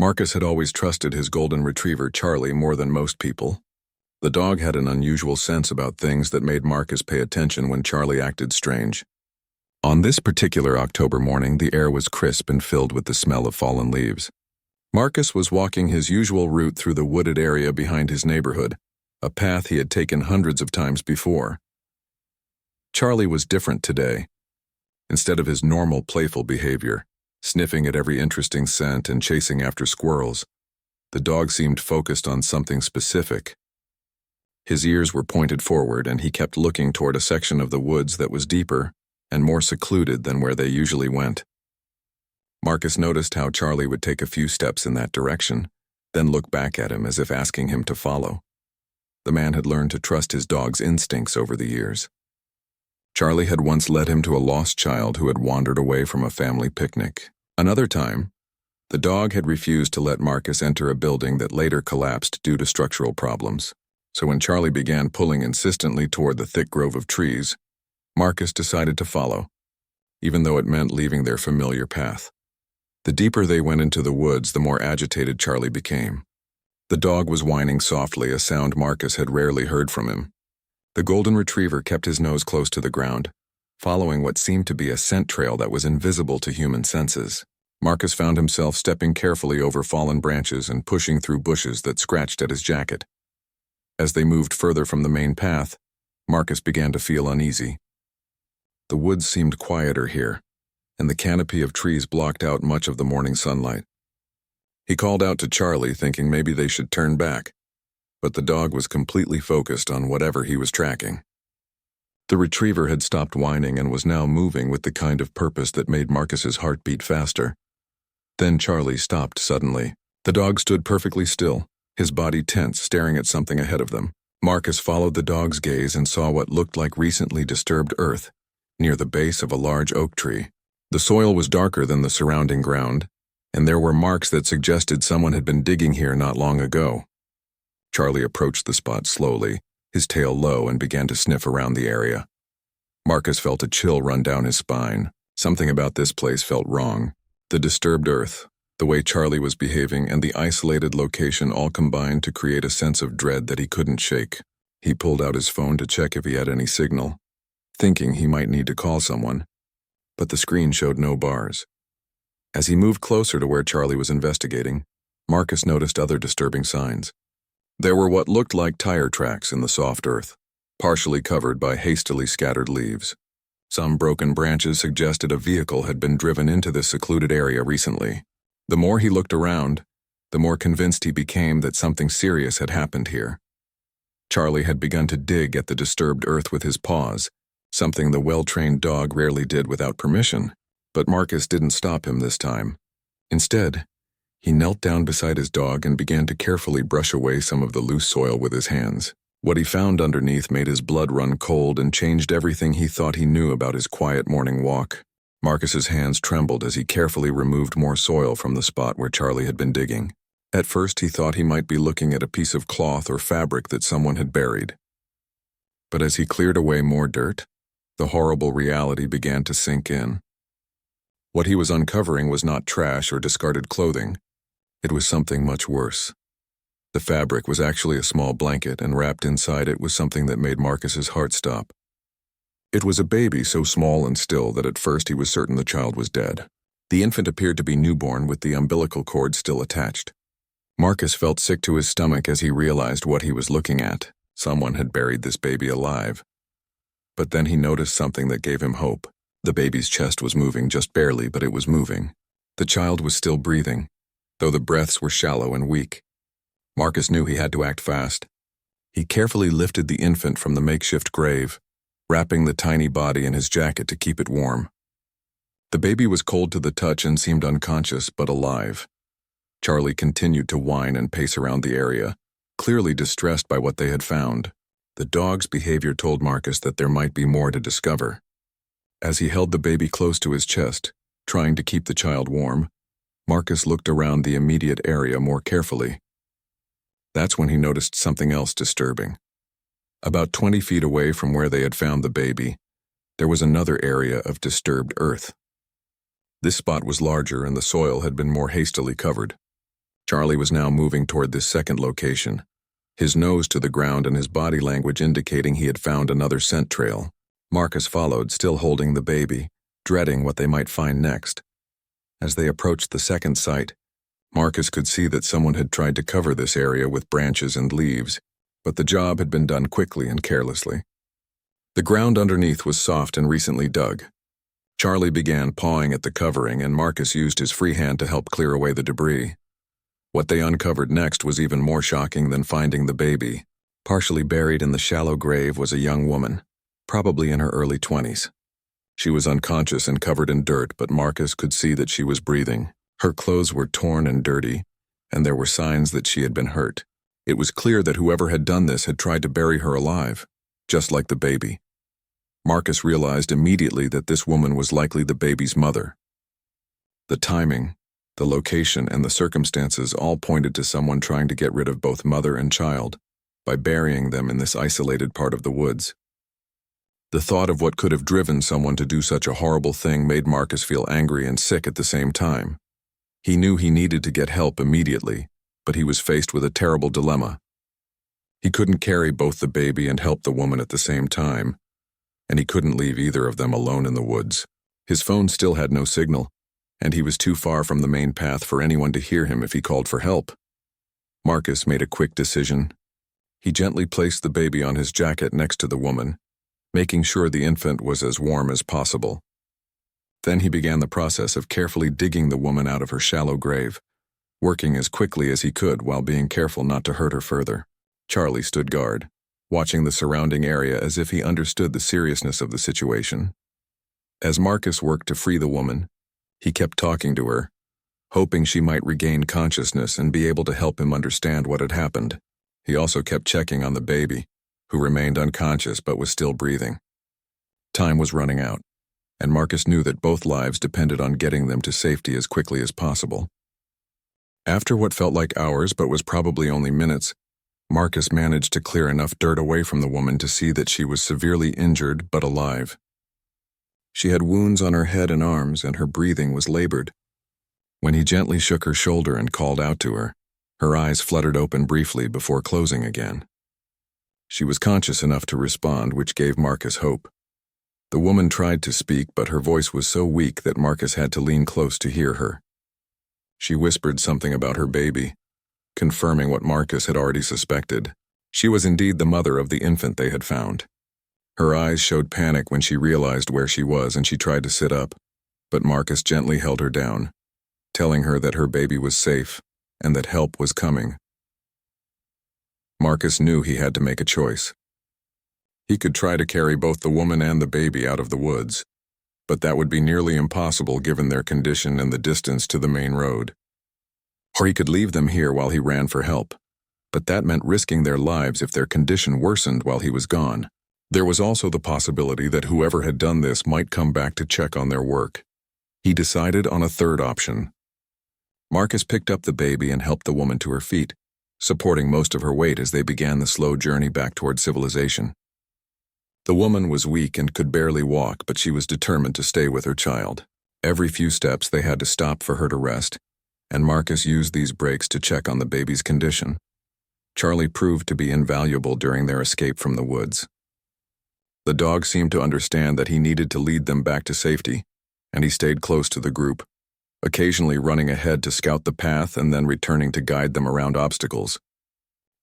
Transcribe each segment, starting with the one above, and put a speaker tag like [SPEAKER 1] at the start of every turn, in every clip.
[SPEAKER 1] Marcus had always trusted his golden retriever Charlie more than most people. The dog had an unusual sense about things that made Marcus pay attention when Charlie acted strange. On this particular October morning, the air was crisp and filled with the smell of fallen leaves. Marcus was walking his usual route through the wooded area behind his neighborhood, a path he had taken hundreds of times before. Charlie was different today. Instead of his normal playful behavior, sniffing at every interesting scent and chasing after squirrels, the dog seemed focused on something specific. His ears were pointed forward, and he kept looking toward a section of the woods that was deeper and more secluded than where they usually went. Marcus noticed how Charlie would take a few steps in that direction, then look back at him as if asking him to follow. The man had learned to trust his dog's instincts over the years. Charlie had once led him to a lost child who had wandered away from a family picnic. Another time, the dog had refused to let Marcus enter a building that later collapsed due to structural problems. So when Charlie began pulling insistently toward the thick grove of trees, Marcus decided to follow, even though it meant leaving their familiar path. The deeper they went into the woods, the more agitated Charlie became. The dog was whining softly, a sound Marcus had rarely heard from him. The golden retriever kept his nose close to the ground, following what seemed to be a scent trail that was invisible to human senses. Marcus found himself stepping carefully over fallen branches and pushing through bushes that scratched at his jacket. As they moved further from the main path, Marcus began to feel uneasy. The woods seemed quieter here, and the canopy of trees blocked out much of the morning sunlight. He called out to Charlie, thinking maybe they should turn back, but the dog was completely focused on whatever he was tracking. The retriever had stopped whining and was now moving with the kind of purpose that made Marcus's heart beat faster. Then Charlie stopped suddenly. The dog stood perfectly still, his body tense, staring at something ahead of them. Marcus followed the dog's gaze and saw what looked like recently disturbed earth, near the base of a large oak tree. The soil was darker than the surrounding ground, and there were marks that suggested someone had been digging here not long ago. Charlie approached the spot slowly, his tail low, and began to sniff around the area. Marcus felt a chill run down his spine. Something about this place felt wrong. The disturbed earth, the way Charlie was behaving, and the isolated location all combined to create a sense of dread that he couldn't shake. He pulled out his phone to check if he had any signal, thinking he might need to call someone, but the screen showed no bars. As he moved closer to where Charlie was investigating, Marcus noticed other disturbing signs. There were what looked like tire tracks in the soft earth, partially covered by hastily scattered leaves. Some broken branches suggested a vehicle had been driven into this secluded area recently. The more he looked around, the more convinced he became that something serious had happened here. Charlie had begun to dig at the disturbed earth with his paws, something the well-trained dog rarely did without permission. But Marcus didn't stop him this time. Instead, he knelt down beside his dog and began to carefully brush away some of the loose soil with his hands. What he found underneath made his blood run cold and changed everything he thought he knew about his quiet morning walk. Marcus's hands trembled as he carefully removed more soil from the spot where Charlie had been digging. At first, he thought he might be looking at a piece of cloth or fabric that someone had buried. But as he cleared away more dirt, the horrible reality began to sink in. What he was uncovering was not trash or discarded clothing. It was something much worse. The fabric was actually a small blanket, and wrapped inside it was something that made Marcus's heart stop. It was a baby so small and still that at first he was certain the child was dead. The infant appeared to be newborn with the umbilical cord still attached. Marcus felt sick to his stomach as he realized what he was looking at. Someone had buried this baby alive. But then he noticed something that gave him hope. The baby's chest was moving, just barely, but it was moving. The child was still breathing, though the breaths were shallow and weak. Marcus knew he had to act fast. He carefully lifted the infant from the makeshift grave, wrapping the tiny body in his jacket to keep it warm. The baby was cold to the touch and seemed unconscious but alive. Charlie continued to whine and pace around the area, clearly distressed by what they had found. The dog's behavior told Marcus that there might be more to discover. As he held the baby close to his chest, trying to keep the child warm, Marcus looked around the immediate area more carefully. That's when he noticed something else disturbing. About 20 feet away from where they had found the baby, there was another area of disturbed earth. This spot was larger and the soil had been more hastily covered. Charlie was now moving toward this second location, his nose to the ground and his body language indicating he had found another scent trail. Marcus followed, still holding the baby, dreading what they might find next. As they approached the second site, Marcus could see that someone had tried to cover this area with branches and leaves, but the job had been done quickly and carelessly. The ground underneath was soft and recently dug. Charlie began pawing at the covering, and Marcus used his free hand to help clear away the debris. What they uncovered next was even more shocking than finding the baby. Partially buried in the shallow grave was a young woman, probably in her early 20s. She was unconscious and covered in dirt, but Marcus could see that she was breathing. Her clothes were torn and dirty, and there were signs that she had been hurt. It was clear that whoever had done this had tried to bury her alive, just like the baby. Marcus realized immediately that this woman was likely the baby's mother. The timing, the location, and the circumstances all pointed to someone trying to get rid of both mother and child by burying them in this isolated part of the woods. The thought of what could have driven someone to do such a horrible thing made Marcus feel angry and sick at the same time. He knew he needed to get help immediately, but he was faced with a terrible dilemma. He couldn't carry both the baby and help the woman at the same time, and he couldn't leave either of them alone in the woods. His phone still had no signal, and he was too far from the main path for anyone to hear him if he called for help. Marcus made a quick decision. He gently placed the baby on his jacket next to the woman, making sure the infant was as warm as possible. Then he began the process of carefully digging the woman out of her shallow grave, working as quickly as he could while being careful not to hurt her further. Charlie stood guard, watching the surrounding area as if he understood the seriousness of the situation. As Marcus worked to free the woman, he kept talking to her, hoping she might regain consciousness and be able to help him understand what had happened. He also kept checking on the baby, who remained unconscious but was still breathing. Time was running out, and Marcus knew that both lives depended on getting them to safety as quickly as possible. After what felt like hours but was probably only minutes, Marcus managed to clear enough dirt away from the woman to see that she was severely injured but alive. She had wounds on her head and arms, and her breathing was labored. When he gently shook her shoulder and called out to her, her eyes fluttered open briefly before closing again. She was conscious enough to respond, which gave Marcus hope. The woman tried to speak, but her voice was so weak that Marcus had to lean close to hear her. She whispered something about her baby, confirming what Marcus had already suspected. She was indeed the mother of the infant they had found. Her eyes showed panic when she realized where she was, and she tried to sit up, but Marcus gently held her down, telling her that her baby was safe and that help was coming. Marcus knew he had to make a choice. He could try to carry both the woman and the baby out of the woods, but that would be nearly impossible given their condition and the distance to the main road. Or he could leave them here while he ran for help, but that meant risking their lives if their condition worsened while he was gone. There was also the possibility that whoever had done this might come back to check on their work. He decided on a third option. Marcus picked up the baby and helped the woman to her feet, supporting most of her weight as they began the slow journey back toward civilization. The woman was weak and could barely walk, but she was determined to stay with her child. Every few steps they had to stop for her to rest, and Marcus used these breaks to check on the baby's condition. Charlie proved to be invaluable during their escape from the woods. The dog seemed to understand that he needed to lead them back to safety, and he stayed close to the group, occasionally running ahead to scout the path and then returning to guide them around obstacles.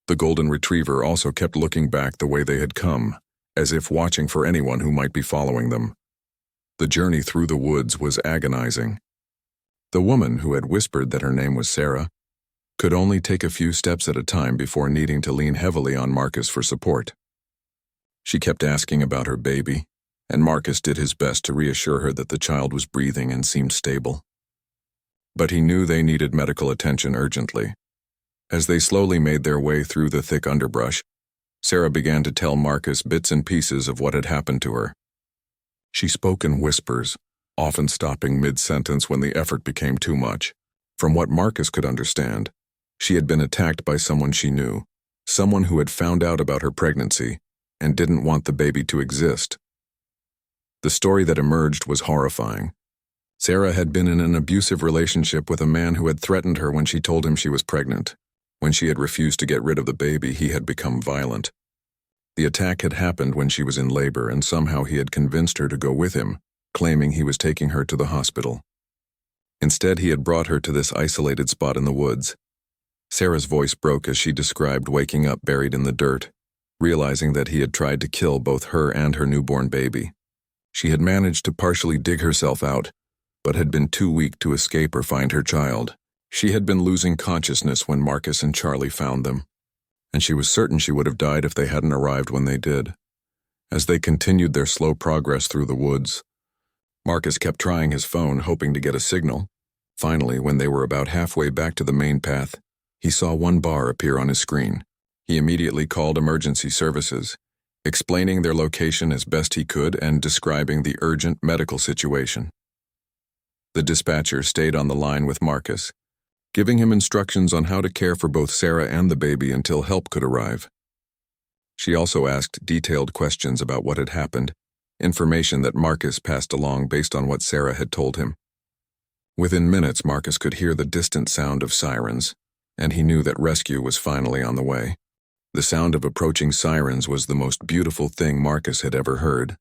[SPEAKER 1] The golden retriever also kept looking back the way they had come, as if watching for anyone who might be following them. The journey through the woods was agonizing. The woman, who had whispered that her name was Sarah, could only take a few steps at a time before needing to lean heavily on Marcus for support. She kept asking about her baby, and Marcus did his best to reassure her that the child was breathing and seemed stable. But he knew they needed medical attention urgently. As they slowly made their way through the thick underbrush, Sarah began to tell Marcus bits and pieces of what had happened to her. She spoke in whispers, often stopping mid-sentence when the effort became too much. From what Marcus could understand, she had been attacked by someone she knew, someone who had found out about her pregnancy and didn't want the baby to exist. The story that emerged was horrifying. Sarah had been in an abusive relationship with a man who had threatened her when she told him she was pregnant. When she had refused to get rid of the baby, he had become violent. The attack had happened when she was in labor, and somehow he had convinced her to go with him, claiming he was taking her to the hospital. Instead, he had brought her to this isolated spot in the woods. Sarah's voice broke as she described waking up buried in the dirt, realizing that he had tried to kill both her and her newborn baby. She had managed to partially dig herself out, but had been too weak to escape or find her child. She had been losing consciousness when Marcus and Charlie found them, and she was certain she would have died if they hadn't arrived when they did. As they continued their slow progress through the woods, Marcus kept trying his phone, hoping to get a signal. Finally, when they were about halfway back to the main path, he saw one bar appear on his screen. He immediately called emergency services, explaining their location as best he could and describing the urgent medical situation. The dispatcher stayed on the line with Marcus, giving him instructions on how to care for both Sarah and the baby until help could arrive. She also asked detailed questions about what had happened, information that Marcus passed along based on what Sarah had told him. Within minutes, Marcus could hear the distant sound of sirens, and he knew that rescue was finally on the way. The sound of approaching sirens was the most beautiful thing Marcus had ever heard.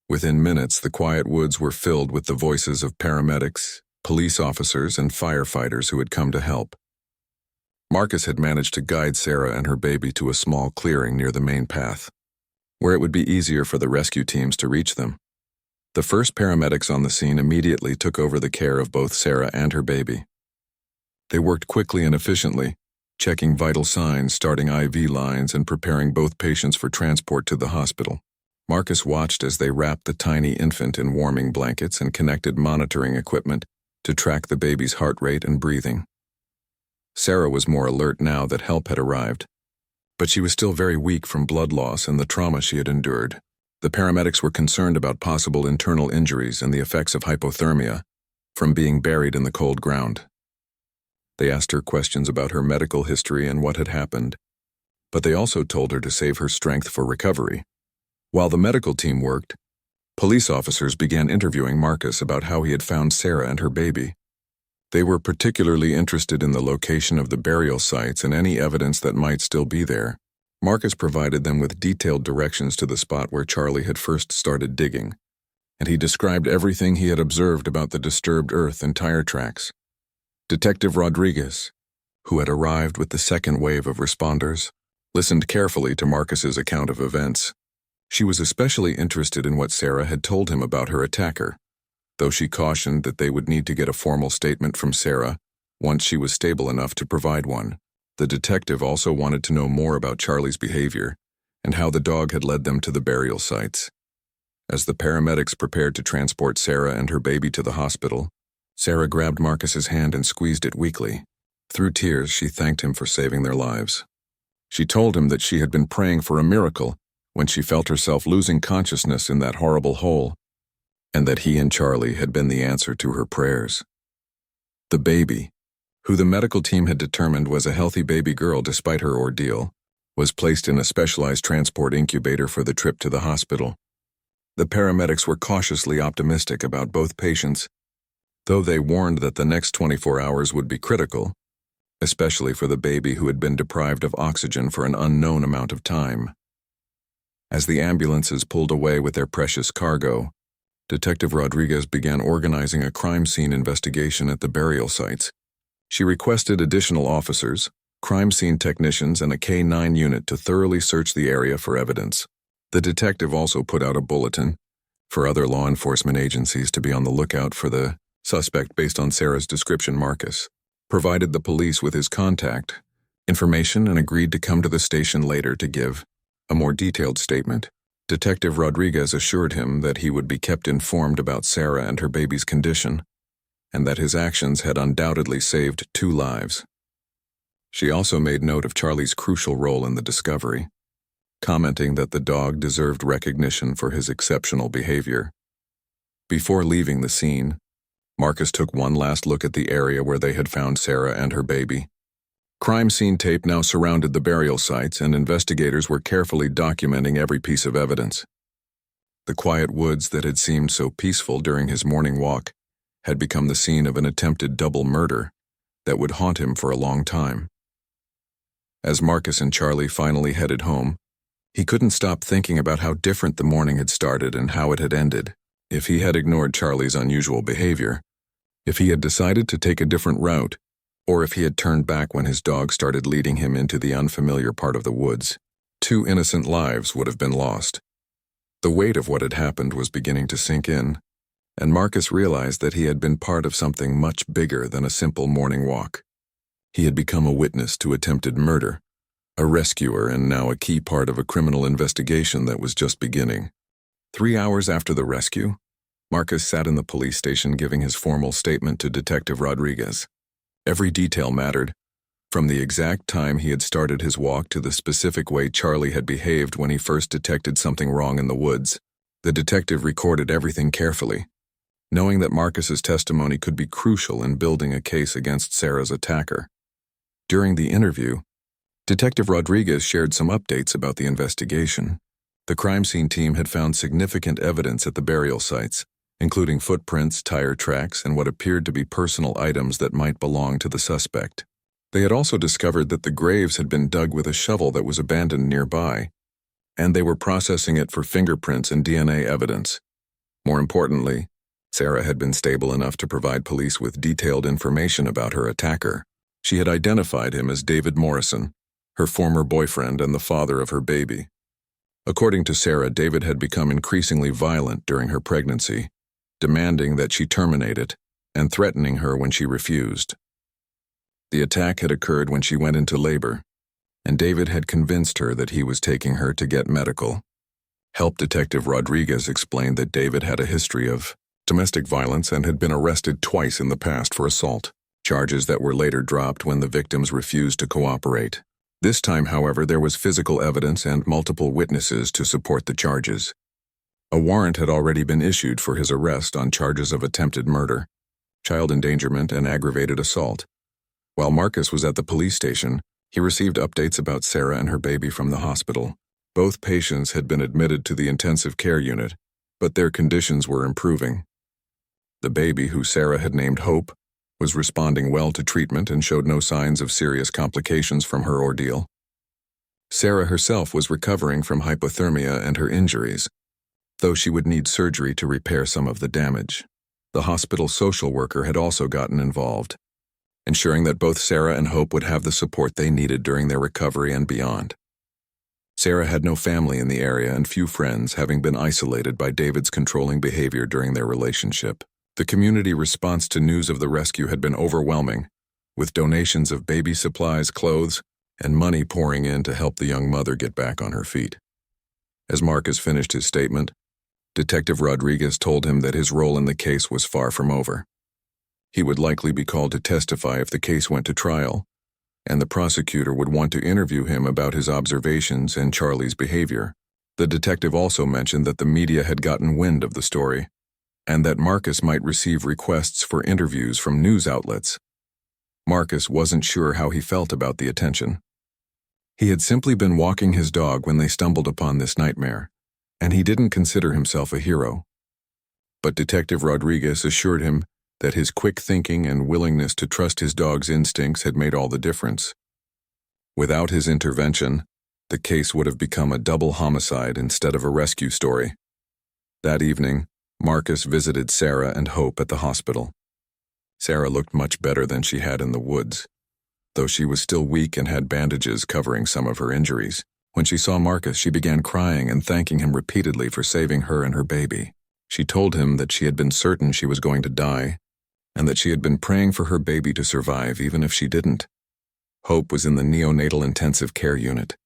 [SPEAKER 1] Within minutes, the quiet woods were filled with the voices of paramedics, police officers, and firefighters who had come to help. Marcus had managed to guide Sarah and her baby to a small clearing near the main path, where it would be easier for the rescue teams to reach them. The first paramedics on the scene immediately took over the care of both Sarah and her baby. They worked quickly and efficiently, checking vital signs, starting IV lines, and preparing both patients for transport to the hospital. Marcus watched as they wrapped the tiny infant in warming blankets and connected monitoring equipment to track the baby's heart rate and breathing. Sarah was more alert now that help had arrived, but she was still very weak from blood loss and the trauma she had endured. The paramedics were concerned about possible internal injuries and the effects of hypothermia from being buried in the cold ground. They asked her questions about her medical history and what had happened, but they also told her to save her strength for recovery. While the medical team worked, police officers began interviewing Marcus about how he had found Sarah and her baby. They were particularly interested in the location of the burial sites and any evidence that might still be there. Marcus provided them with detailed directions to the spot where Charlie had first started digging, and he described everything he had observed about the disturbed earth and tire tracks. Detective Rodriguez, who had arrived with the second wave of responders, listened carefully to Marcus's account of events. She was especially interested in what Sarah had told him about her attacker, though she cautioned that they would need to get a formal statement from Sarah once she was stable enough to provide one. The detective also wanted to know more about Charlie's behavior and how the dog had led them to the burial sites. As the paramedics prepared to transport Sarah and her baby to the hospital, Sarah grabbed Marcus's hand and squeezed it weakly. Through tears, she thanked him for saving their lives. She told him that she had been praying for a miracle when she felt herself losing consciousness in that horrible hole, and that he and Charlie had been the answer to her prayers. The baby, who the medical team had determined was a healthy baby girl despite her ordeal, was placed in a specialized transport incubator for the trip to the hospital. The paramedics were cautiously optimistic about both patients, though they warned that the next 24 hours would be critical, especially for the baby who had been deprived of oxygen for an unknown amount of time. As the ambulances pulled away with their precious cargo, Detective Rodriguez began organizing a crime scene investigation at the burial sites. She requested additional officers, crime scene technicians, and a K-9 unit to thoroughly search the area for evidence. The detective also put out a bulletin for other law enforcement agencies to be on the lookout for the suspect based on Sarah's description. Marcus provided the police with his contact information and agreed to come to the station later to give a more detailed statement. Detective Rodriguez assured him that he would be kept informed about Sarah and her baby's condition, and that his actions had undoubtedly saved 2 lives. She also made note of Charlie's crucial role in the discovery, commenting that the dog deserved recognition for his exceptional behavior. Before leaving the scene, Marcus took one last look at the area where they had found Sarah and her baby. Crime scene tape now surrounded the burial sites, and investigators were carefully documenting every piece of evidence. The quiet woods that had seemed so peaceful during his morning walk had become the scene of an attempted double murder that would haunt him for a long time. As Marcus and Charlie finally headed home, he couldn't stop thinking about how different the morning had started and how it had ended. If he had ignored Charlie's unusual behavior, if he had decided to take a different route, or if he had turned back when his dog started leading him into the unfamiliar part of the woods, 2 innocent lives would have been lost. The weight of what had happened was beginning to sink in, and Marcus realized that he had been part of something much bigger than a simple morning walk. He had become a witness to attempted murder, a rescuer, and now a key part of a criminal investigation that was just beginning. 3 hours after the rescue, Marcus sat in the police station giving his formal statement to Detective Rodriguez. Every detail mattered, from the exact time he had started his walk to the specific way Charlie had behaved when he first detected something wrong in the woods. The detective recorded everything carefully, knowing that Marcus's testimony could be crucial in building a case against Sarah's attacker. During the interview, Detective Rodriguez shared some updates about the investigation. The crime scene team had found significant evidence at the burial sites, including footprints, tire tracks, and what appeared to be personal items that might belong to the suspect. They had also discovered that the graves had been dug with a shovel that was abandoned nearby, and they were processing it for fingerprints and DNA evidence. More importantly, Sarah had been stable enough to provide police with detailed information about her attacker. She had identified him as David Morrison, her former boyfriend and the father of her baby. According to Sarah, David had become increasingly violent during her pregnancy, demanding that she terminate it and threatening her when she refused. The attack had occurred when she went into labor, and David had convinced her that he was taking her to get medical. Help Detective Rodriguez explained that David had a history of domestic violence and had been arrested twice in the past for assault, charges that were later dropped when the victims refused to cooperate. This time, however, there was physical evidence and multiple witnesses to support the charges. A warrant had already been issued for his arrest on charges of attempted murder, child endangerment, and aggravated assault. While Marcus was at the police station, he received updates about Sarah and her baby from the hospital. Both patients had been admitted to the intensive care unit, but their conditions were improving. The baby, who Sarah had named Hope, was responding well to treatment and showed no signs of serious complications from her ordeal. Sarah herself was recovering from hypothermia and her injuries, though she would need surgery to repair some of the damage. The hospital social worker had also gotten involved, ensuring that both Sarah and Hope would have the support they needed during their recovery and beyond. Sarah had no family in the area and few friends, having been isolated by David's controlling behavior during their relationship. The community response to news of the rescue had been overwhelming, with donations of baby supplies, clothes, and money pouring in to help the young mother get back on her feet. As Marcus finished his statement, Detective Rodriguez told him that his role in the case was far from over. He would likely be called to testify if the case went to trial, and the prosecutor would want to interview him about his observations and Charlie's behavior. The detective also mentioned that the media had gotten wind of the story, and that Marcus might receive requests for interviews from news outlets. Marcus wasn't sure how he felt about the attention. He had simply been walking his dog when they stumbled upon this nightmare, and he didn't consider himself a hero. But Detective Rodriguez assured him that his quick thinking and willingness to trust his dog's instincts had made all the difference. Without his intervention, the case would have become a double homicide instead of a rescue story. That evening, Marcus visited Sarah and Hope at the hospital. Sarah looked much better than she had in the woods, though she was still weak and had bandages covering some of her injuries. When she saw Marcus, she began crying and thanking him repeatedly for saving her and her baby. She told him that she had been certain she was going to die, and that she had been praying for her baby to survive even if she didn't. Hope was in the neonatal intensive care unit,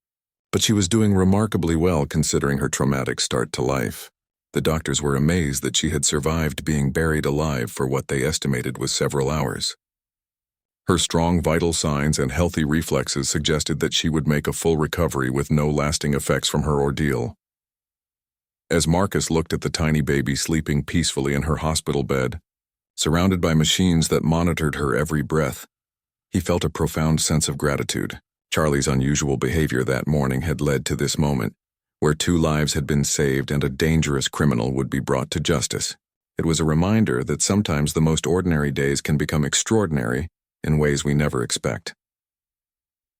[SPEAKER 1] but she was doing remarkably well considering her traumatic start to life. The doctors were amazed that she had survived being buried alive for what they estimated was several hours. Her strong vital signs and healthy reflexes suggested that she would make a full recovery with no lasting effects from her ordeal. As Marcus looked at the tiny baby sleeping peacefully in her hospital bed, surrounded by machines that monitored her every breath, he felt a profound sense of gratitude. Charlie's unusual behavior that morning had led to this moment, where 2 lives had been saved and a dangerous criminal would be brought to justice. It was a reminder that sometimes the most ordinary days can become extraordinary in ways we never expect.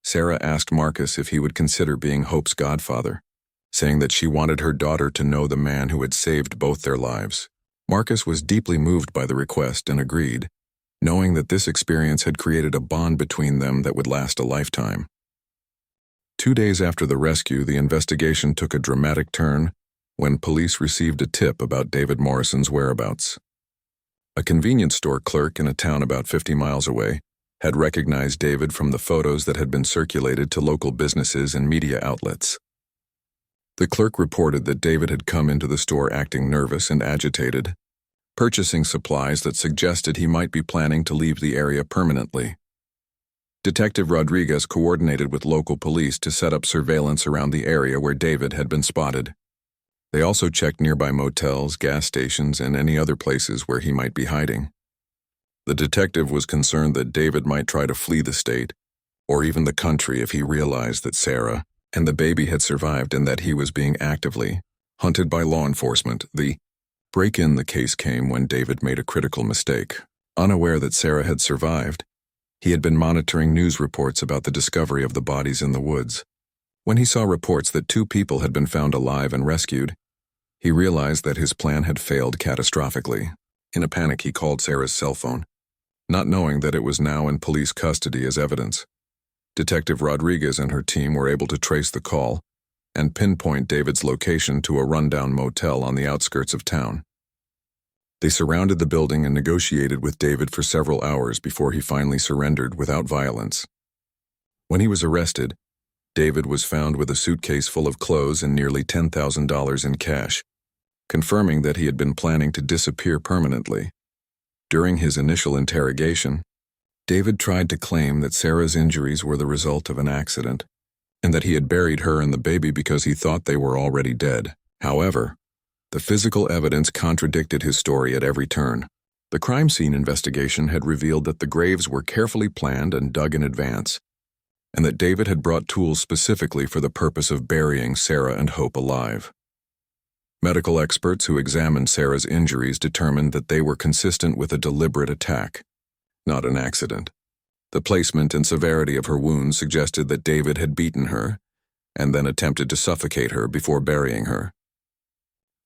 [SPEAKER 1] Sarah asked Marcus if he would consider being Hope's godfather, saying that she wanted her daughter to know the man who had saved both their lives. Marcus was deeply moved by the request and agreed, knowing that this experience had created a bond between them that would last a lifetime. 2 days after the rescue, the investigation took a dramatic turn when police received a tip about David Morrison's whereabouts. A convenience store clerk in a town about 50 miles away had recognized David from the photos that had been circulated to local businesses and media outlets. The clerk reported that David had come into the store acting nervous and agitated, purchasing supplies that suggested he might be planning to leave the area permanently. Detective Rodriguez coordinated with local police to set up surveillance around the area where David had been spotted. They also checked nearby motels, gas stations, and any other places where he might be hiding. The detective was concerned that David might try to flee the state, or even the country, if he realized that Sarah and the baby had survived and that he was being actively hunted by law enforcement. The break in the case came when David made a critical mistake. Unaware that Sarah had survived, he had been monitoring news reports about the discovery of the bodies in the woods. When he saw reports that 2 people had been found alive and rescued, he realized that his plan had failed catastrophically. In a panic, he called Sarah's cell phone, not knowing that it was now in police custody as evidence. Detective Rodriguez and her team were able to trace the call and pinpoint David's location to a rundown motel on the outskirts of town. They surrounded the building and negotiated with David for several hours before he finally surrendered without violence. When he was arrested, David was found with a suitcase full of clothes and nearly $10,000 in cash, confirming that he had been planning to disappear permanently. During his initial interrogation, David tried to claim that Sarah's injuries were the result of an accident, and that he had buried her and the baby because he thought they were already dead. However, the physical evidence contradicted his story at every turn. The crime scene investigation had revealed that the graves were carefully planned and dug in advance, and that David had brought tools specifically for the purpose of burying Sarah and Hope alive. Medical experts who examined Sarah's injuries determined that they were consistent with a deliberate attack, not an accident. The placement and severity of her wounds suggested that David had beaten her and then attempted to suffocate her before burying her.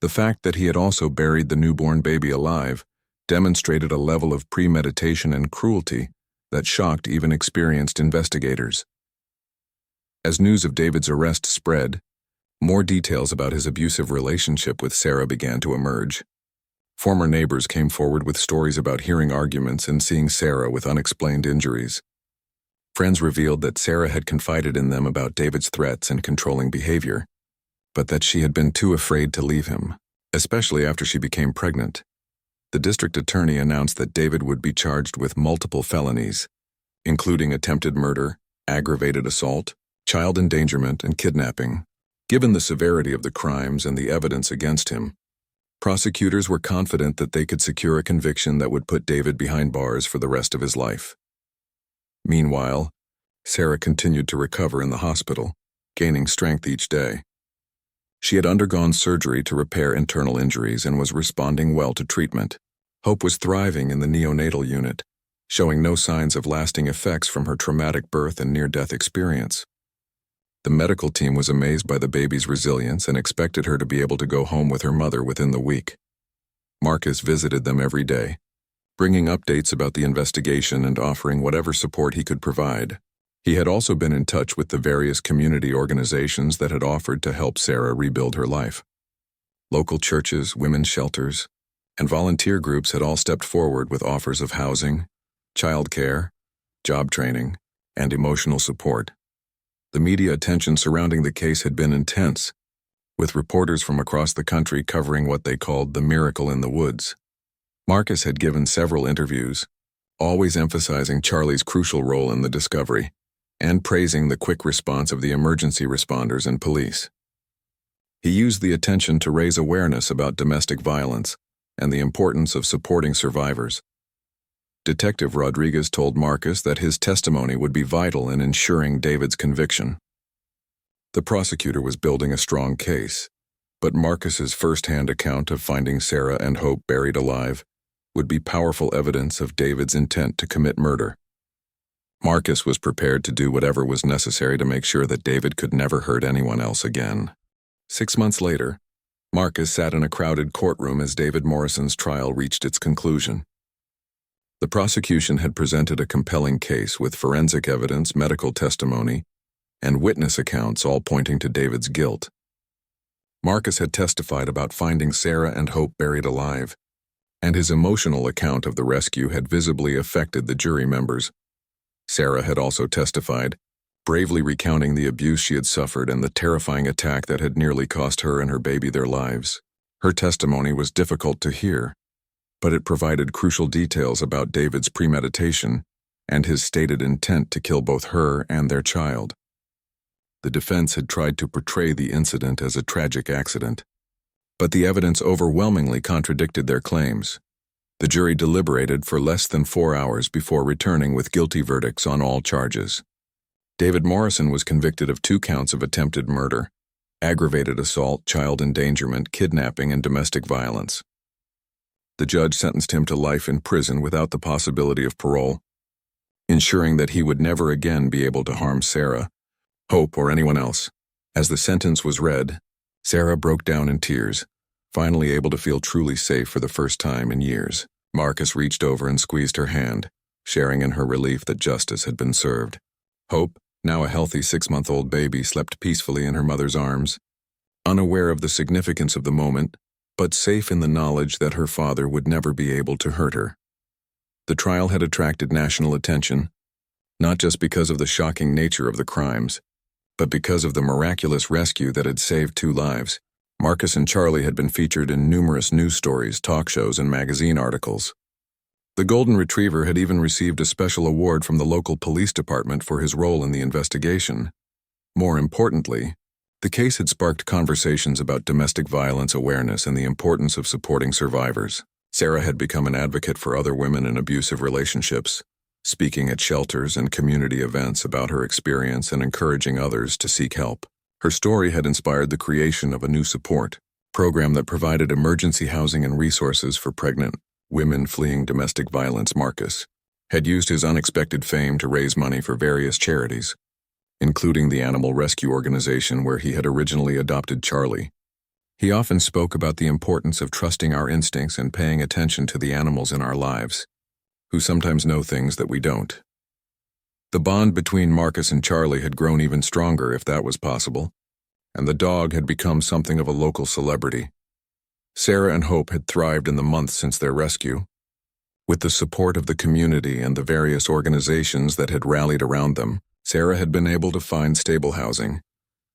[SPEAKER 1] The fact that he had also buried the newborn baby alive demonstrated a level of premeditation and cruelty that shocked even experienced investigators. As news of David's arrest spread, more details about his abusive relationship with Sarah began to emerge. Former neighbors came forward with stories about hearing arguments and seeing Sarah with unexplained injuries. Friends revealed that Sarah had confided in them about David's threats and controlling behavior, but that she had been too afraid to leave him, especially after she became pregnant. The district attorney announced that David would be charged with multiple felonies, including attempted murder, aggravated assault, child endangerment, and kidnapping. Given the severity of the crimes and the evidence against him, prosecutors were confident that they could secure a conviction that would put David behind bars for the rest of his life. Meanwhile, Sarah continued to recover in the hospital, gaining strength each day. She had undergone surgery to repair internal injuries and was responding well to treatment. Hope was thriving in the neonatal unit, showing no signs of lasting effects from her traumatic birth and near-death experience. The medical team was amazed by the baby's resilience and expected her to be able to go home with her mother within the week. Marcus visited them every day, bringing updates about the investigation and offering whatever support he could provide. He had also been in touch with the various community organizations that had offered to help Sarah rebuild her life. Local churches, women's shelters, and volunteer groups had all stepped forward with offers of housing, childcare, job training, and emotional support. The media attention surrounding the case had been intense, with reporters from across the country covering what they called the miracle in the woods. Marcus had given several interviews, always emphasizing Charlie's crucial role in the discovery, and praising the quick response of the emergency responders and police. He used the attention to raise awareness about domestic violence and the importance of supporting survivors. Detective Rodriguez told Marcus that his testimony would be vital in ensuring David's conviction. The prosecutor was building a strong case, But Marcus's first-hand account of finding Sarah and Hope buried alive would be powerful evidence of David's intent to commit murder. Marcus was prepared to do whatever was necessary to make sure that David could never hurt anyone else again. 6 months later, Marcus sat in a crowded courtroom as David Morrison's trial reached its conclusion. The prosecution had presented a compelling case with forensic evidence, medical testimony, and witness accounts all pointing to David's guilt. Marcus had testified about finding Sarah and Hope buried alive, and his emotional account of the rescue had visibly affected the jury members. Sarah had also testified, bravely recounting the abuse she had suffered and the terrifying attack that had nearly cost her and her baby their lives. Her testimony was difficult to hear, but it provided crucial details about David's premeditation and his stated intent to kill both her and their child. The defense had tried to portray the incident as a tragic accident, but the evidence overwhelmingly contradicted their claims. The jury deliberated for less than 4 hours before returning with guilty verdicts on all charges. David Morrison was convicted of 2 counts of attempted murder, aggravated assault, child endangerment, kidnapping, and domestic violence. The judge sentenced him to life in prison without the possibility of parole, ensuring that he would never again be able to harm Sarah, Hope, or anyone else. As the sentence was read, Sarah broke down in tears, finally able to feel truly safe for the first time in years. Marcus reached over and squeezed her hand, sharing in her relief that justice had been served. Hope, now a healthy 6-month-old baby, slept peacefully in her mother's arms, unaware of the significance of the moment, but safe in the knowledge that her father would never be able to hurt her. The trial had attracted national attention, not just because of the shocking nature of the crimes, but because of the miraculous rescue that had saved 2 lives. Marcus and Charlie had been featured in numerous news stories, talk shows, and magazine articles. The Golden Retriever had even received a special award from the local police department for his role in the investigation. More importantly, the case had sparked conversations about domestic violence awareness and the importance of supporting survivors. Sarah had become an advocate for other women in abusive relationships, speaking at shelters and community events about her experience and encouraging others to seek help. Her story had inspired the creation of a new support program that provided emergency housing and resources for pregnant women fleeing domestic violence. Marcus had used his unexpected fame to raise money for various charities, including the animal rescue organization where he had originally adopted Charlie. He often spoke about the importance of trusting our instincts and paying attention to the animals in our lives, who sometimes know things that we don't. The bond between Marcus and Charlie had grown even stronger, if that was possible, and the dog had become something of a local celebrity. Sarah and Hope had thrived in the months since their rescue. With the support of the community and the various organizations that had rallied around them, Sarah had been able to find stable housing,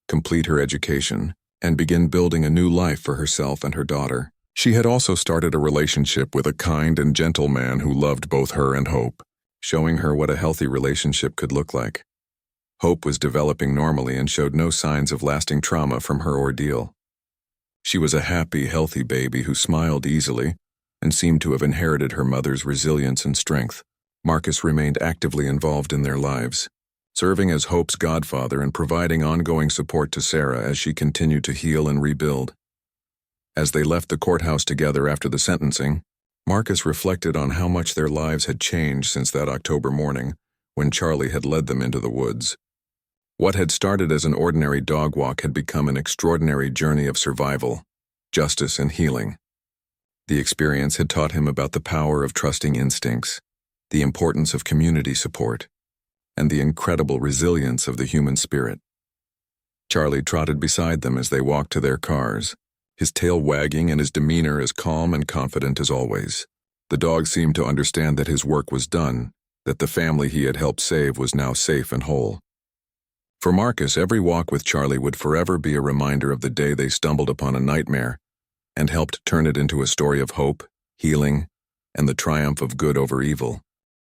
[SPEAKER 1] complete her education, and begin building a new life for herself and her daughter. She had also started a relationship with a kind and gentle man who loved both her and Hope, showing her what a healthy relationship could look like. Hope was developing normally and showed no signs of lasting trauma from her ordeal. She was a happy, healthy baby who smiled easily and seemed to have inherited her mother's resilience and strength. Marcus remained actively involved in their lives, serving as Hope's godfather and providing ongoing support to Sarah as she continued to heal and rebuild. As they left the courthouse together after the sentencing, Marcus reflected on how much their lives had changed since that October morning when Charlie had led them into the woods. What had started as an ordinary dog walk had become an extraordinary journey of survival, justice, and healing. The experience had taught him about the power of trusting instincts, the importance of community support, and the incredible resilience of the human spirit. Charlie trotted beside them as they walked to their cars, his tail wagging and his demeanor as calm and confident as always. The dog seemed to understand that his work was done, that the family he had helped save was now safe and whole. For Marcus, every walk with Charlie would forever be a reminder of the day they stumbled upon a nightmare and helped turn it into a story of hope, healing, and the triumph of good over evil.